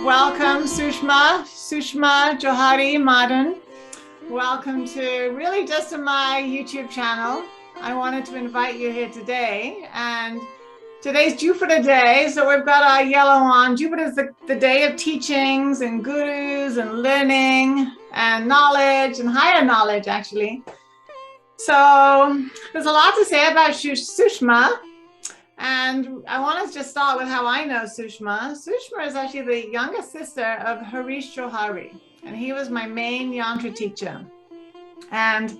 Welcome, Sushma Johari Madan. Welcome to really just to my YouTube channel. I wanted to invite you here today, and today's Jupiter Day, so we've got our yellow on. Jupiter is the day of teachings and gurus and learning and knowledge and higher knowledge, actually. So there's a lot to say about Sushma. And I want to just start with how I know Sushma. Sushma is actually the younger sister of Harish Johari, and he was my main Yantra teacher. And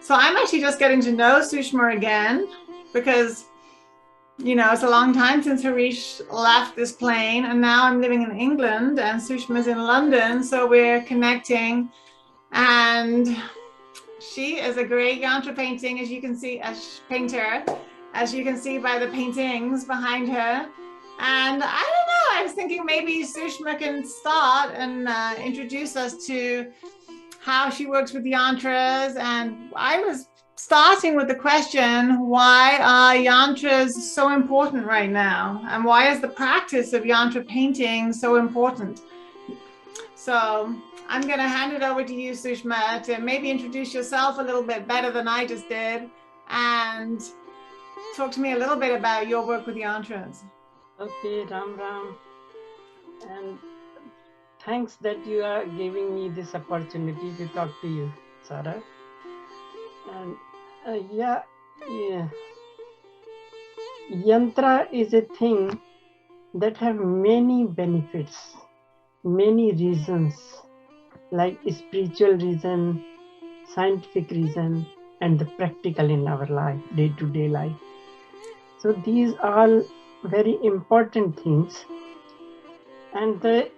so I'm actually just getting to know Sushma again because, you know, it's a long time since Harish left this plane, and now I'm living in England and Sushma's in London, so we're connecting. And she is a great Yantra painting, as you can see, as you can see by the paintings behind her. And I don't know, I was thinking maybe Sushma can start and introduce us to how she works with Yantras. And I was starting with the question, why are Yantras so important right now? And why is the practice of Yantra painting so important? So I'm going to hand it over to you, Sushma, to maybe introduce yourself a little bit better than I just did, and talk to me a little bit about your work with Yantras. Okay, Ram Ram. And thanks that you are giving me this opportunity to talk to you, Sarah. And Yantra is a thing that have many benefits, many reasons, like spiritual reason, scientific reason, and the practical in our life, day-to-day life. So these are very important things, and the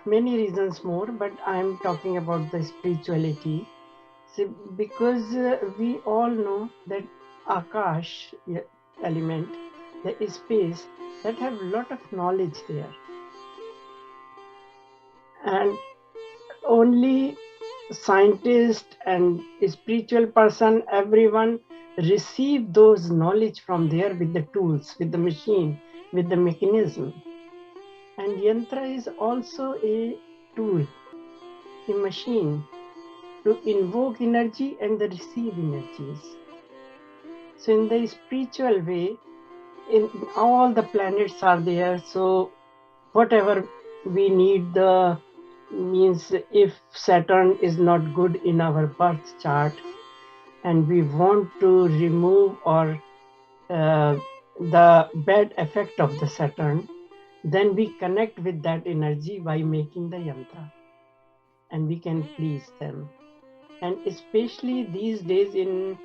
many reasons more, but I'm talking about the spirituality. So because we all know that Akash element, the space, that have a lot of knowledge there. And only scientist and spiritual person, everyone receive those knowledge from there with the tools, with the machine, with the mechanism. And Yantra is also a tool, a machine to invoke energy and the receive energies. So in the spiritual way, in all the planets are there. So whatever we need, the means if Saturn is not good in our birth chart, and we want to remove or the bad effect of the Saturn, then we connect with that energy by making the yantra, and we can please them. And especially these days in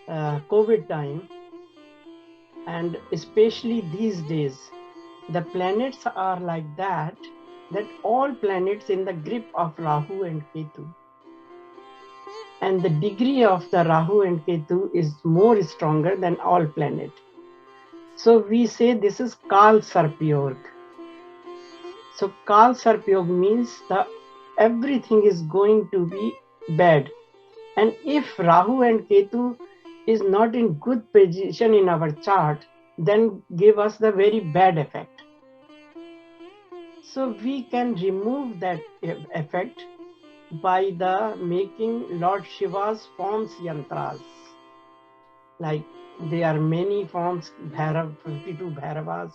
COVID time, and especially these days, the planets are like that all planets in the grip of Rahu and Ketu. And the degree of the Rahu and Ketu is more stronger than all planets. So we say this is Kal Sarpyog. So Kal Sarpyog means that everything is going to be bad. And if Rahu and Ketu is not in good position in our chart, then give us the very bad effect. So we can remove that effect by the making Lord Shiva's forms yantras. Like there are many forms, 52 Bhairavas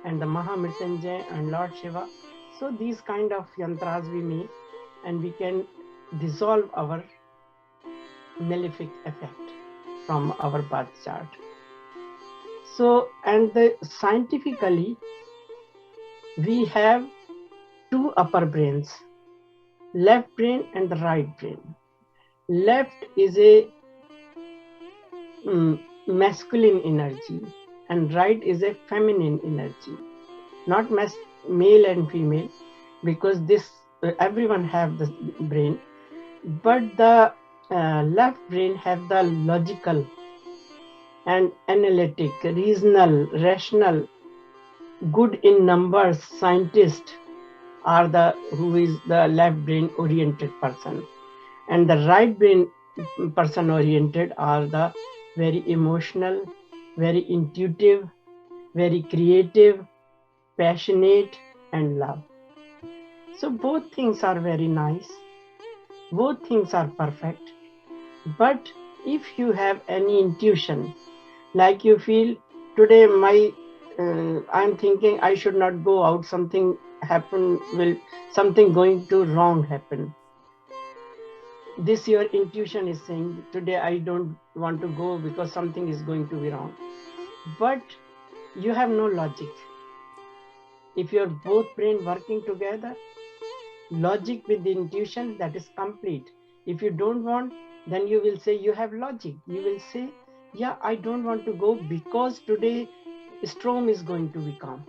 and the Mahamrityunjay and Lord Shiva. So these kind of yantras we make, and we can dissolve our malefic effect from our birth chart. So, and scientifically, we have two upper brains, left brain and the right brain. Left is a masculine energy and right is a feminine energy, not male and female, because this everyone have the brain, but the left brain have the logical and analytic, reasonal, rational, good in numbers scientist are the who is the left brain oriented person, and the right brain person oriented are the very emotional, very intuitive, very creative, passionate, and love. So both things are very nice. Both things are perfect. But if you have any intuition, like you feel today, I'm thinking I should not go out, something something going to wrong happen. This your intuition is saying today I don't want to go because something is going to be wrong. But you have no logic. If you're both brain working together, logic with the intuition, that is complete. If you don't want, then you will say you have logic. You will say, yeah, I don't want to go because today storm is going to become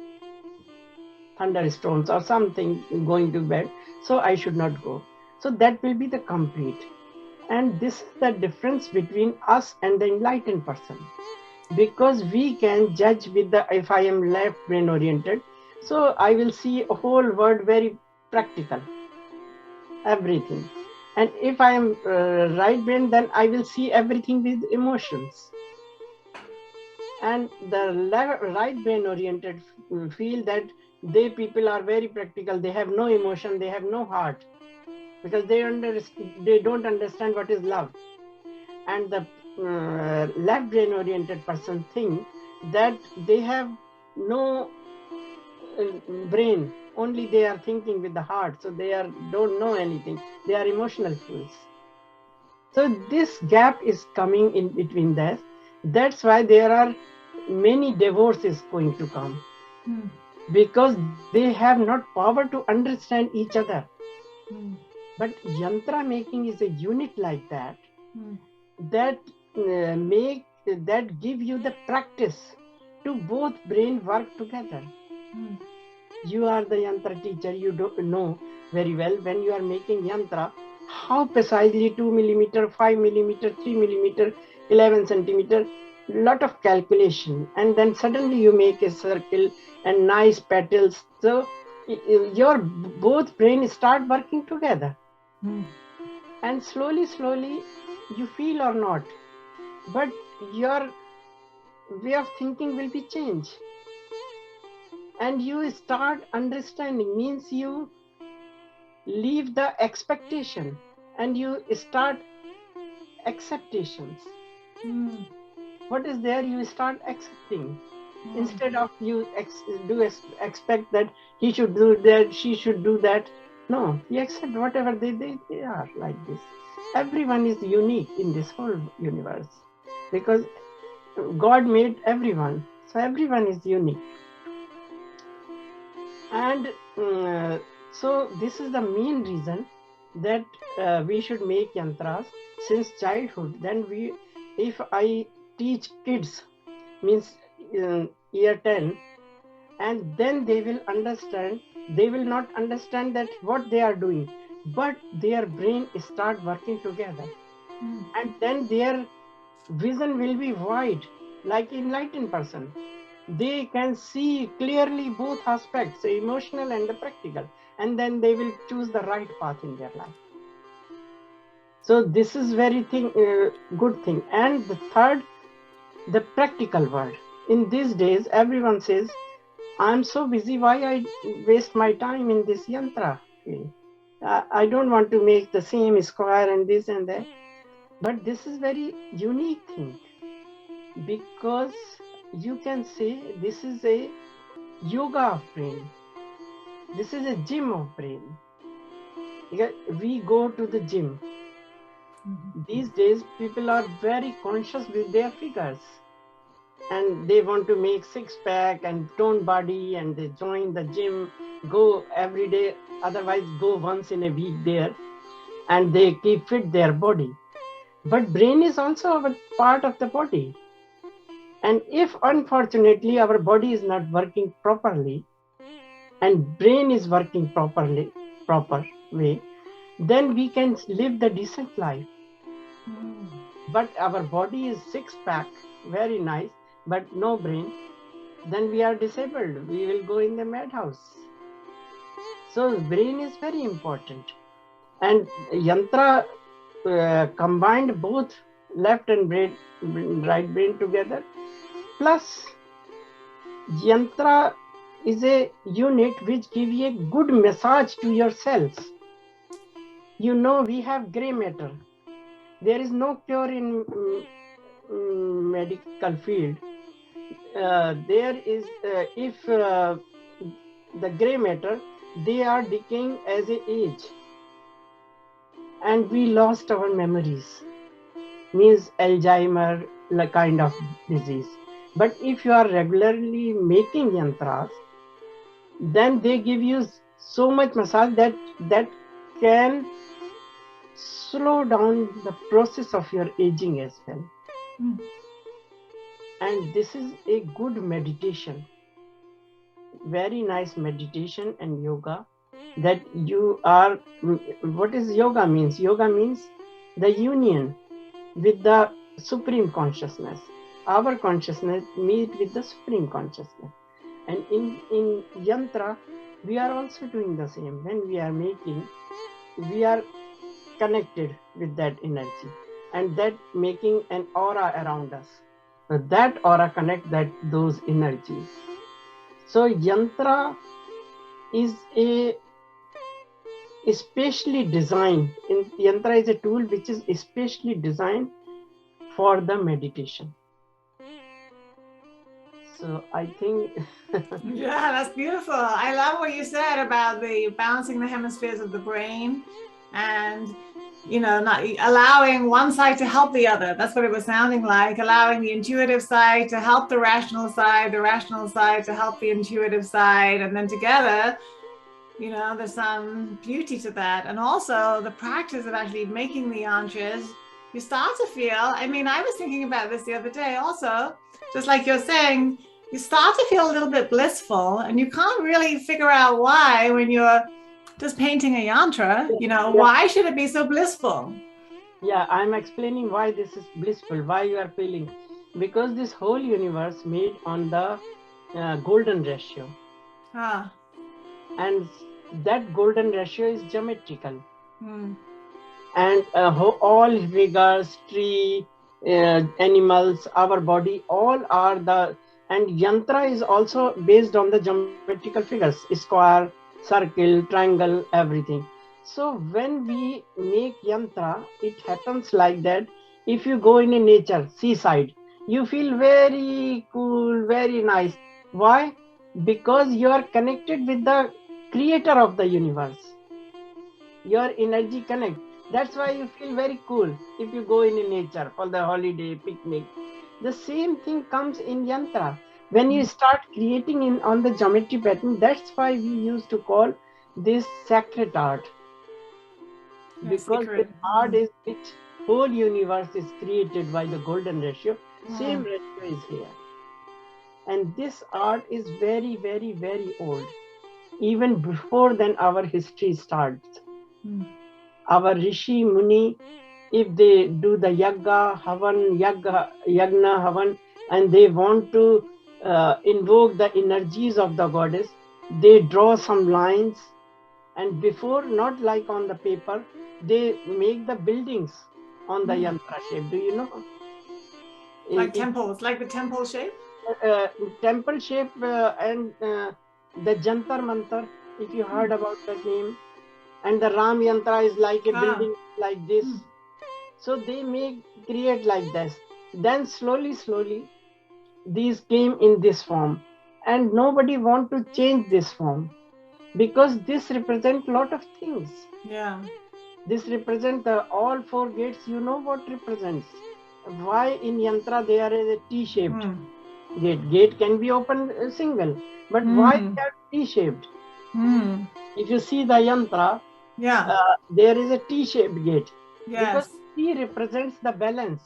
thunderstorms or something going to bed, so I should not go. So that will be the complete. And this is the difference between us and the enlightened person, because we can judge with the, if I am left brain oriented, so I will see a whole world very practical, everything. And if I am right brain, then I will see everything with emotions. And the right brain oriented feel that they people are very practical, they have no emotion, they have no heart, because they don't understand what is love. And the left brain oriented person think that they have no brain, only they are thinking with the heart, so they don't know anything, they are emotional fools. So this gap is coming in between that. That's why there are many divorces going to come, because they have not power to understand each other. But yantra making is a unit like that, that give you the practice to both brain work together. You are the yantra teacher, you don't know very well when you are making yantra how precisely 2 millimeter, 5 millimeter, 3 millimeter, 11 centimeter, lot of calculation, and then suddenly you make a circle and nice petals. So your both brain start working together. And slowly you feel or not, but your way of thinking will be changed, and you start understanding, means you leave the expectation and you start acceptations. What is there, you start accepting. Instead of you expect that he should do that, she should do that. No, you accept whatever they are like this. Everyone is unique in this whole universe, because God made everyone, so everyone is unique. And so this is the main reason that we should make yantras since childhood. Then if I teach kids, means year 10, and then they will understand, they will not understand that what they are doing, but their brain start working together. And then their vision will be wide, like enlightened person. They can see clearly both aspects, the emotional and the practical, and then they will choose the right path in their life. So this is very good thing. And the third, the practical world. In these days, everyone says, I'm so busy, why I waste my time in this yantra field? I don't want to make the same square and this and that. But this is very unique thing, because you can say this is a yoga of brain. This is a gym of brain. We go to the gym. These days, people are very conscious with their figures, and they want to make six-pack and tone body, and they join the gym, go every day, otherwise go once in a week there, and they keep fit their body. But brain is also a part of the body. And if unfortunately our body is not working properly and brain is working proper way, then we can live the decent life. But our body is six-pack, very nice, but no brain, then we are disabled. We will go in the madhouse. So brain is very important. And yantra combined both left and right brain together. Plus, Yantra is a unit which gives you a good massage to your cells. You know, we have gray matter. There is no cure in medical field. There is, if the gray matter, they are decaying as a age. And we lost our memories. Means Alzheimer kind of disease. But if you are regularly making yantras, then they give you so much massage that can slow down the process of your aging as well. And this is a good meditation, very nice meditation and yoga, that you are, what is yoga means? Yoga means the union with the supreme consciousness. Our consciousness meet with the supreme consciousness. And in yantra, we are also doing the same. When we are making, we are connected with that energy, and that making an aura around us. So that aura connect those energies. So yantra is a especially designed. Yantra is a tool which is especially designed for the meditation. So I think yeah, that's beautiful. I love what you said about the balancing the hemispheres of the brain, and not allowing one side to help the other. That's what it was sounding like. Allowing the intuitive side to help the rational side to help the intuitive side, and then together, there's some beauty to that. And also the practice of actually making the yantras, you start to feel, I was thinking about this the other day also, just like you're saying, you start to feel a little bit blissful, and you can't really figure out why when you're just painting a yantra, why should it be so blissful? Yeah, I'm explaining why this is blissful, why you are feeling. Because this whole universe made on the golden ratio. And that golden ratio is geometrical. And all figures, tree, animals, our body, all are the, and yantra is also based on the geometrical figures, square, circle, triangle, everything. So when we make yantra, it happens like that. If you go in a nature, seaside, you feel very cool, very nice. Why? Because you are connected with the creator of the universe. Your energy connect. That's why you feel very cool if you go in a nature for the holiday, picnic. The same thing comes in yantra. When you start creating on the geometry pattern, that's why we used to call this sacred art. Because the art is which whole universe is created by the golden ratio. Same ratio is here. And this art is very, very, very old. Even before then our history starts. Our Rishi Muni, if they do the yagna, havan, and they want to invoke the energies of the goddess, they draw some lines, and before, not like on the paper, they make the buildings on the yantra shape. Do you know? Like temples, like the temple shape? Temple shape and the Jantar Mantar, if you heard about that name. And the Ram Yantra is like a building like this. So they create like this. Then slowly, these came in this form. And nobody want to change this form. Because this represents a lot of things. Yeah. This represents all four gates. You know what represents? Why in Yantra there is a T-shaped gate? Gate can be opened single. But why they are T-shaped? If you see the Yantra, there is a T-shaped gate. Because T represents the balance.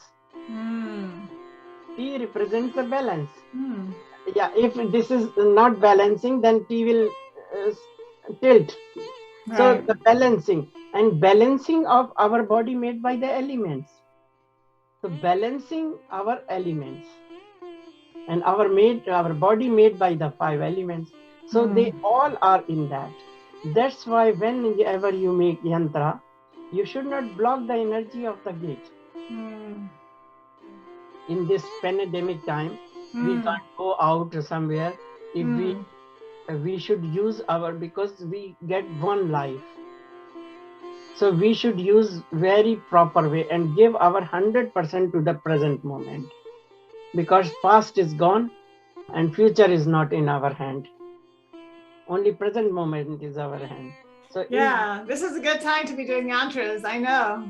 T represents the balance. Yeah, if this is not balancing, then T will tilt. Right. So the balancing of our body made by the elements. So balancing our elements, and our body made by the 5 elements. So they all are in that. That's why whenever you make yantra, you should not block the energy of the gate. in this pandemic time, we can't go out somewhere. If we should use our, because we get one life, so we should use very proper way and give our 100% to the present moment, because past is gone and future is not in our hand. Only present moment is our hand. So yeah, this is a good time to be doing yantras. I know.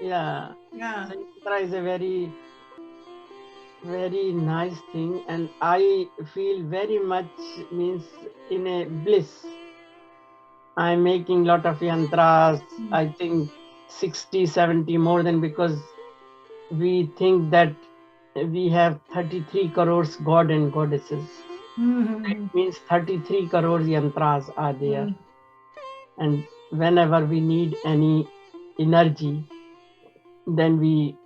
Yeah. Yeah. So yantra is a very, very nice thing, and I feel very much means in a bliss. I'm making lot of yantras. I think 60, 70 more than, because we think that we have 33 crores god and goddesses. It means 33 crores yantras are there. And whenever we need any energy, then we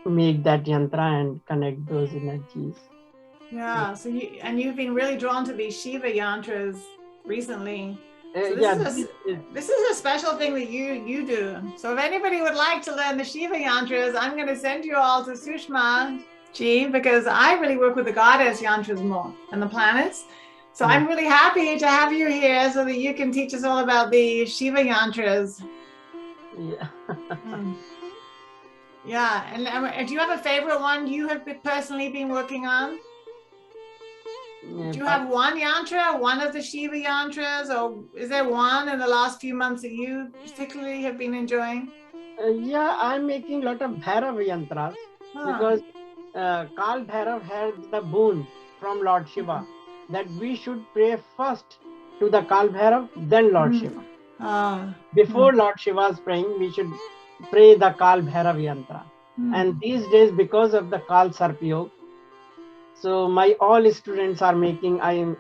make that yantra and connect those energies. Yeah. So you've been really drawn to these Shiva yantras recently. So this is a special thing that you do. So if anybody would like to learn the Shiva yantras, I'm going to send you all to Sushma Ji, because I really work with the goddess yantras more and the planets. So I'm really happy to have you here so that you can teach us all about the Shiva yantras. Yeah. Yeah. And do you have a favorite one you have personally been working on? Do you have one yantra, one of the Shiva yantras, or is there one in the last few months that you particularly have been enjoying? Yeah, I'm making a lot of Bhairav yantras, because Kal Bhairav had the boon from Lord Shiva that we should pray first to the Kal Bhairav, then Lord Shiva. Before Lord Shiva's praying, we should pray the Kal Bhairav yantra. And these days, because of the Kal Sarpyog, so my all students are making, I am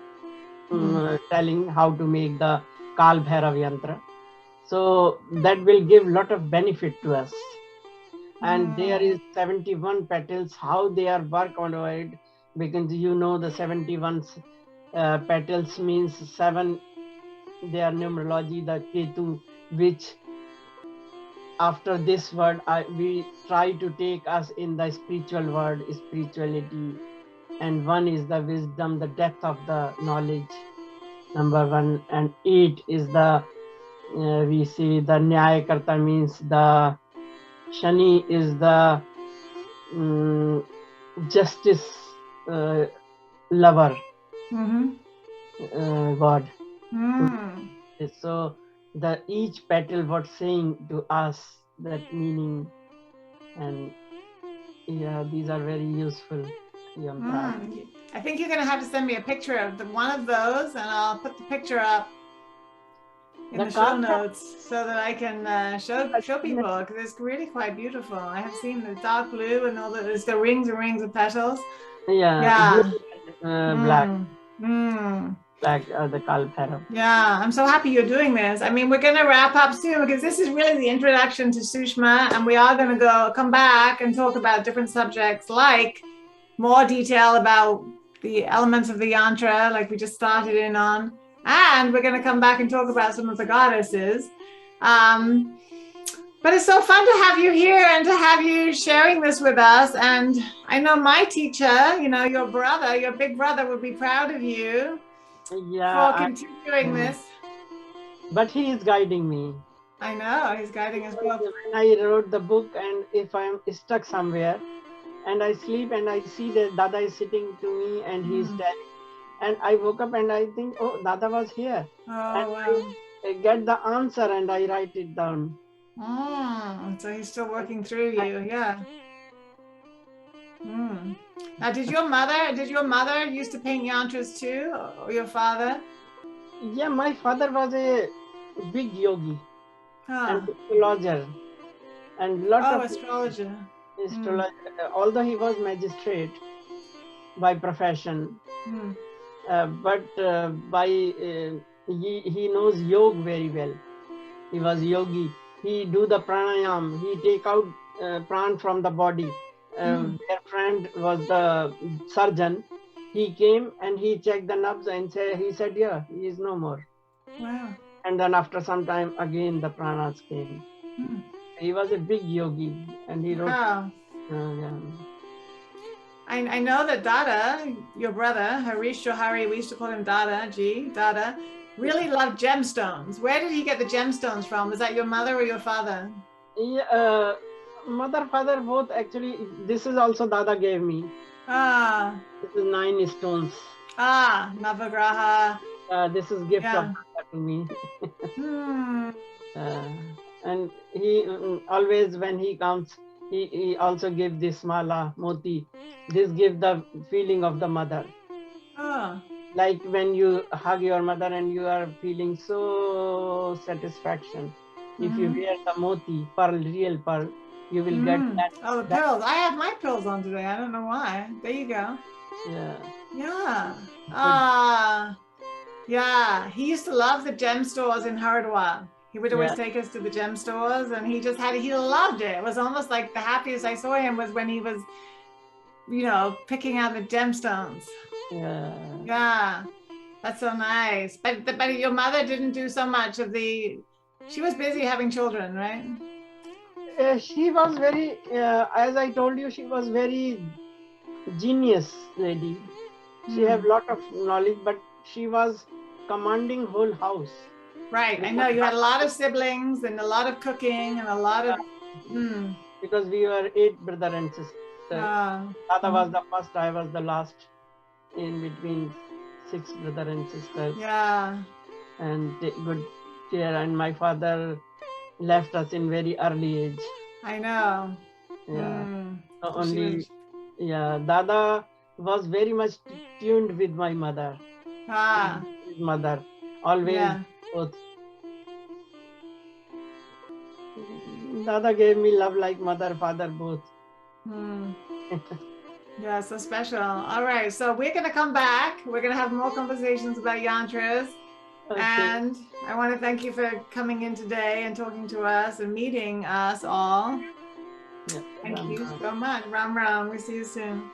telling how to make the Kal Bhairav yantra. So that will give lot of benefit to us. And there is 71 petals, how they are work on it, because you know the 71 petals means 7, their numerology, the Ketu, which after this word, we try to take us in the spiritual world, spirituality. And 1 is the wisdom, the depth of the knowledge, number 1. And 8 is the, we see the Nyaya Karta, means the Shani is the justice lover, God. So the each petal what saying to us, that meaning, and yeah, these are very useful. I think you're going to have to send me a picture of one of those, and I'll put the picture up in the show notes so that I can show people, because it's really quite beautiful. I have seen the dark blue and all there's the rings and rings of petals. Yeah. Black. Black the Kal Bhairav. Yeah, I'm so happy you're doing this. I mean, we're going to wrap up soon, because this is really the introduction to Sushma, and we are going to come back and talk about different subjects, like more detail about the elements of the yantra, like we just started in on. And we're going to come back and talk about some of the goddesses. But it's so fun to have you here and to have you sharing this with us. And I know my teacher, your brother, your big brother, would be proud of you for continuing this. But he is guiding me. I know, he's guiding us both. When I wrote the book, and if I'm stuck somewhere and I sleep and I see that Dada is sitting to me and he's telling, and I woke up and I think, oh, Dada was here. I get the answer and I write it down. So he's still working through you, yeah. Now, did your mother used to paint yantras too, or your father? Yeah, my father was a big yogi and astrologer, and lot of astrologer. Although he was magistrate by profession, but he knows yoga very well. He was yogi. He do the pranayam. He take out pran from the body. Their friend was the surgeon. He came and he checked the nerves and he said, yeah, he is no more. Wow. And then after some time again the pranas came. He was a big yogi, and he wrote. I know that Dada, your brother, Harish Johari, we used to call him Dada, really loved gemstones. Where did he get the gemstones from? Was that your mother or your father? Yeah, mother, father, both actually. This is also Dada gave me. Ah. This is 9 stones. Ah, Navagraha. This is gift of Dada to me. And he always, when he comes, he also give this mala, moti. This give the feeling of the mother. Oh. Like when you hug your mother and you are feeling so satisfaction. If you wear the moti, pearl, real pearl, you will get that. Oh, the pearls. I have my pearls on today. I don't know why. There you go. Yeah. Yeah. Yeah. He used to love the gem stores in Haridwar. He would always take us to the gem stores, and he loved it. It was almost like the happiest I saw him was when he was, picking out the gemstones. Yeah. That's so nice. But your mother didn't do so much of she was busy having children, right? She was very, as I told you, she was very genius lady. She had lot of knowledge, but she was commanding whole house. Right. I know you had a lot of siblings and a lot of cooking and a lot of... Because we were 8 brother and sister. Dada was the first, I was the last in between 6 brother and sisters. Yeah. And good care. And my father left us in very early age. I know. Yeah. So Dada was very much tuned with my mother. His mother. Always both. Dada gave me love like mother, father, both. Yeah, so special. All right, so we're going to come back. We're going to have more conversations about yantras. Okay. And I want to thank you for coming in today and talking to us and meeting us all. Thank you so much. Ram Ram. We'll see you soon.